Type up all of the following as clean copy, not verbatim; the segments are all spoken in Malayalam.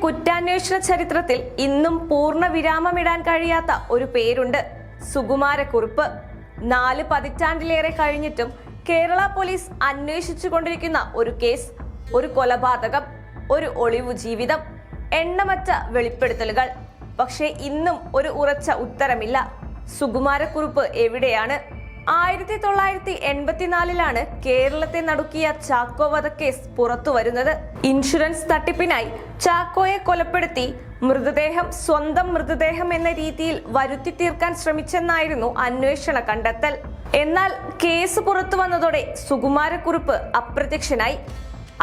കുറ്റാന്വേഷണ ചരിത്രത്തിൽ ഇന്നും പൂർണ്ണ വിരാമമിടാൻ കഴിയാത്ത ഒരു പേരുണ്ട്, സുകുമാരക്കുറുപ്പ്. 4 പതിറ്റാണ്ടിലേറെ കഴിഞ്ഞിട്ടും കേരള പോലീസ് അന്വേഷിച്ചുകൊണ്ടിരിക്കുന്ന ഒരു കേസ്, ഒരു കൊലപാതകം, ഒരു ഒളിവു ജീവിതം, എണ്ണമറ്റ വെളിപ്പെടുത്തലുകൾ. പക്ഷേ ഇന്നും ഒരു ഉറച്ച ഉത്തരമില്ല. സുകുമാരക്കുറുപ്പ് എവിടെയാണ്? 1984 കേരളത്തെ നടുക്കിയ ചാക്കോ വധക്കേസ് പുറത്തു വരുന്നത്. ഇൻഷുറൻസ് തട്ടിപ്പിനായി ചാക്കോയെ കൊലപ്പെടുത്തി മൃതദേഹം സ്വന്തം മൃതദേഹം എന്ന രീതിയിൽ വരുത്തി തീർക്കാൻ ശ്രമിച്ചെന്നായിരുന്നു അന്വേഷണ കണ്ടെത്തൽ. എന്നാൽ കേസ് പുറത്തു വന്നതോടെ സുകുമാരക്കുറുപ്പ് അപ്രത്യക്ഷനായി.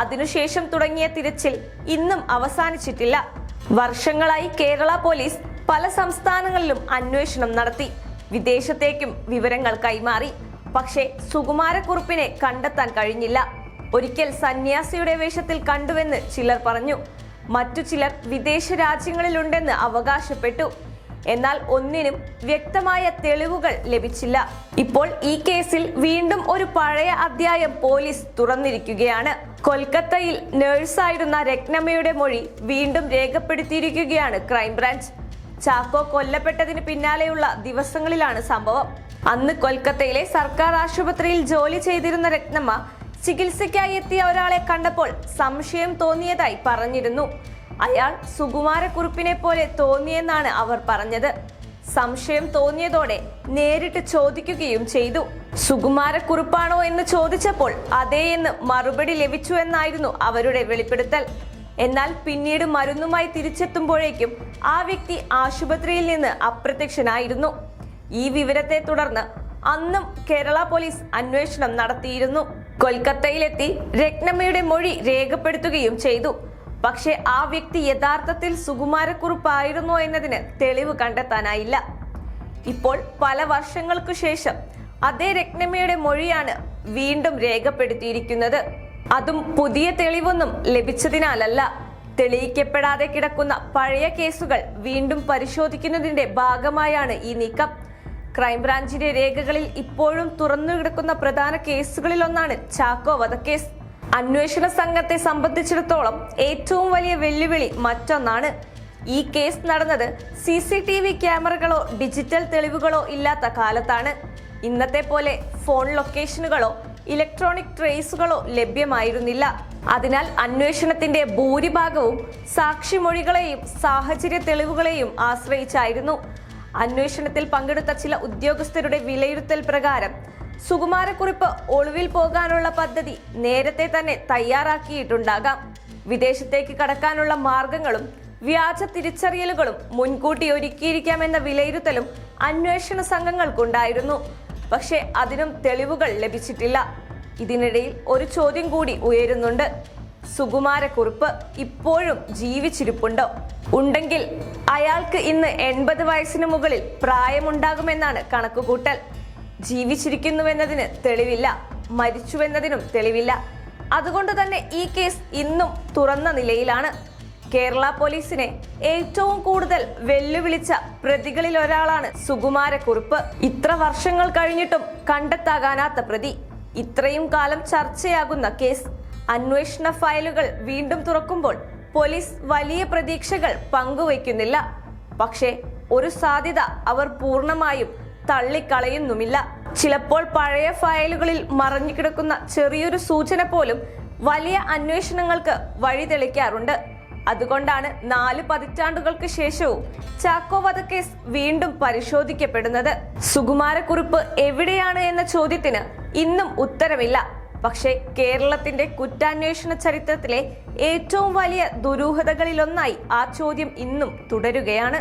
അതിനുശേഷം തുടങ്ങിയ തിരച്ചിൽ ഇന്നും അവസാനിച്ചിട്ടില്ല. വർഷങ്ങളായി കേരള പോലീസ് പല സംസ്ഥാനങ്ങളിലും അന്വേഷണം നടത്തി, വിദേശത്തേക്കും വിവരങ്ങൾ കൈമാറി. പക്ഷേ സുകുമാരക്കുറുപ്പിനെ കണ്ടെത്താൻ കഴിഞ്ഞില്ല. ഒരിക്കൽ സന്യാസിയുടെ വേഷത്തിൽ കണ്ടുവെന്ന് ചിലർ പറഞ്ഞു, മറ്റു ചിലർ വിദേശ രാജ്യങ്ങളിലുണ്ടെന്ന് അവകാശപ്പെട്ടു. എന്നാൽ ഒന്നിനും വ്യക്തമായ തെളിവുകൾ ലഭിച്ചില്ല. ഇപ്പോൾ ഈ കേസിൽ വീണ്ടും ഒരു പഴയ അധ്യായം പോലീസ് തുറന്നിരിക്കുകയാണ്. കൊൽക്കത്തയിൽ നഴ്സായിരുന്ന രത്നമ്മയുടെ മൊഴി വീണ്ടും രേഖപ്പെടുത്തിയിരിക്കുകയാണ് ക്രൈംബ്രാഞ്ച്. ചാക്കോ കൊല്ലപ്പെട്ടതിന് പിന്നാലെയുള്ള ദിവസങ്ങളിലാണ് സംഭവം. അന്ന് കൊൽക്കത്തയിലെ സർക്കാർ ആശുപത്രിയിൽ ജോലി ചെയ്തിരുന്ന രത്നമ്മ ചികിത്സയ്ക്കായി എത്തിയ ഒരാളെ കണ്ടപ്പോൾ സംശയം തോന്നിയതായി പറഞ്ഞിരുന്നു. അയാൾ സുകുമാരക്കുറുപ്പിനെ പോലെ തോന്നിയെന്നാണ് അവർ പറഞ്ഞത്. സംശയം തോന്നിയതോടെ നേരിട്ട് ചോദിക്കുകയും ചെയ്തു. സുകുമാരക്കുറുപ്പാണോ എന്ന് ചോദിച്ചപ്പോൾ അതേ എന്ന് മറുപടി ലഭിച്ചു എന്നായിരുന്നു അവരുടെ വെളിപ്പെടുത്തൽ. എന്നാൽ പിന്നീട് മരുന്നുമായി തിരിച്ചെത്തുമ്പോഴേക്കും ആ വ്യക്തി ആശുപത്രിയിൽ നിന്ന് അപ്രത്യക്ഷനായിരുന്നു. ഈ വിവരത്തെ തുടർന്ന് അന്നും കേരള പോലീസ് അന്വേഷണം നടത്തിയിരുന്നു. കൊൽക്കത്തയിലെത്തി രത്നമ്മയുടെ മൊഴി രേഖപ്പെടുത്തുകയും ചെയ്തു. പക്ഷേ ആ വ്യക്തി യഥാർത്ഥത്തിൽ സുകുമാരക്കുറുപ്പായിരുന്നോ എന്നതിന് തെളിവ് കണ്ടെത്താനായില്ല. ഇപ്പോൾ പല വർഷങ്ങൾക്കു ശേഷം അതേ രത്നമ്മയുടെ മൊഴിയാണ് വീണ്ടും രേഖപ്പെടുത്തിയിരിക്കുന്നത്. അതും പുതിയ തെളിവൊന്നും ലഭിച്ചതിനാലല്ല. തെളിയിക്കപ്പെടാതെ കിടക്കുന്ന പഴയ കേസുകൾ വീണ്ടും പരിശോധിക്കുന്നതിന്റെ ഭാഗമായാണ് ഈ നീക്കം. ക്രൈംബ്രാഞ്ചിന്റെ രേഖകളിൽ ഇപ്പോഴും തുറന്നു കിടക്കുന്ന പ്രധാന കേസുകളിലൊന്നാണ് ചാക്കോ വധക്കേസ്. അന്വേഷണ സംഘത്തെ സംബന്ധിച്ചിടത്തോളം ഏറ്റവും വലിയ വെല്ലുവിളി മറ്റൊന്നാണ്. ഈ കേസ് നടന്നത് CCTV ക്യാമറകളോ ഡിജിറ്റൽ തെളിവുകളോ ഇല്ലാത്ത കാലത്താണ്. ഇന്നത്തെ പോലെ ഫോൺ ലൊക്കേഷനുകളോ ഇലക്ട്രോണിക് ട്രേസുകളോ ലഭ്യമായിരുന്നില്ല. അതിനാൽ അന്വേഷണത്തിന്റെ ഭൂരിഭാഗവും സാക്ഷിമൊഴികളെയും സാഹചര്യ തെളിവുകളെയും ആശ്രയിച്ചായിരുന്നു. അന്വേഷണത്തിൽ പങ്കെടുത്ത ചില ഉദ്യോഗസ്ഥരുടെ വിലയിരുത്തൽ പ്രകാരം സുകുമാരക്കുറുപ്പ് ഒളിവിൽ പോകാനുള്ള പദ്ധതി നേരത്തെ തന്നെ തയ്യാറാക്കിയിട്ടുണ്ടാകാം. വിദേശത്തേക്ക് കടക്കാനുള്ള മാർഗങ്ങളും വ്യാജ തിരിച്ചറിയലുകളും മുൻകൂട്ടി ഒരുക്കിയിരിക്കാമെന്ന വിലയിരുത്തലും അന്വേഷണ സംഘങ്ങൾക്കുണ്ടായിരുന്നു. പക്ഷേ അതിനും തെളിവുകൾ ലഭിച്ചിട്ടില്ല. ഇതിനിടയിൽ ഒരു ചോദ്യം കൂടി ഉയരുന്നുണ്ട്. സുകുമാരക്കുറുപ്പ് ഇപ്പോഴും ജീവിച്ചിരിപ്പുണ്ടോ? ഉണ്ടെങ്കിൽ അയാൾക്ക് ഇന്ന് 80 വയസ്സിന് മുകളിൽ പ്രായമുണ്ടാകുമെന്നാണ് കണക്കുകൂട്ടൽ. ജീവിച്ചിരിക്കുന്നുവെന്നതിന് തെളിവില്ല, മരിച്ചുവെന്നതിനും തെളിവില്ല. അതുകൊണ്ട് തന്നെ ഈ കേസ് ഇന്നും തുറന്ന നിലയിലാണ്. കേരള പോലീസിനെ ഏറ്റവും കൂടുതൽ വെല്ലുവിളിച്ച പ്രതികളിൽ ഒരാളാണ് സുകുമാരക്കുറുപ്പ്. ഇത്ര വർഷങ്ങൾ കഴിഞ്ഞിട്ടും കണ്ടെത്താകാനാത്ത പ്രതി, ഇത്രയും കാലം ചർച്ചയാകുന്ന കേസ്, അന്വേഷണ ഫയലുകൾ വീണ്ടും തുറക്കുമ്പോൾ പോലീസ് വലിയ പ്രതീക്ഷകൾ പങ്കുവയ്ക്കുന്നില്ല. പക്ഷേ ഒരു സാധ്യത അവർ പൂർണ്ണമായും തള്ളിക്കളയുന്നുമില്ല. ചിലപ്പോൾ പഴയ ഫയലുകളിൽ മറഞ്ഞു കിടക്കുന്ന ചെറിയൊരു സൂചന പോലും വലിയ അന്വേഷണങ്ങൾക്ക് വഴിതെളിക്കാറുണ്ട്. അതുകൊണ്ടാണ് 4 പതിറ്റാണ്ടുകൾക്ക് ശേഷവും ചാക്കോ വധക്കേസ് വീണ്ടും പരിശോധിക്കപ്പെടുന്നത്. സുകുമാരക്കുറുപ്പ് എവിടെയാണ് എന്ന ചോദ്യത്തിന് ഇന്നും ഉത്തരമില്ല. പക്ഷേ കേരളത്തിന്റെ കുറ്റാന്വേഷണ ചരിത്രത്തിലെ ഏറ്റവും വലിയ ദുരൂഹതകളിലൊന്നായി ആ ചോദ്യം ഇന്നും തുടരുകയാണ്.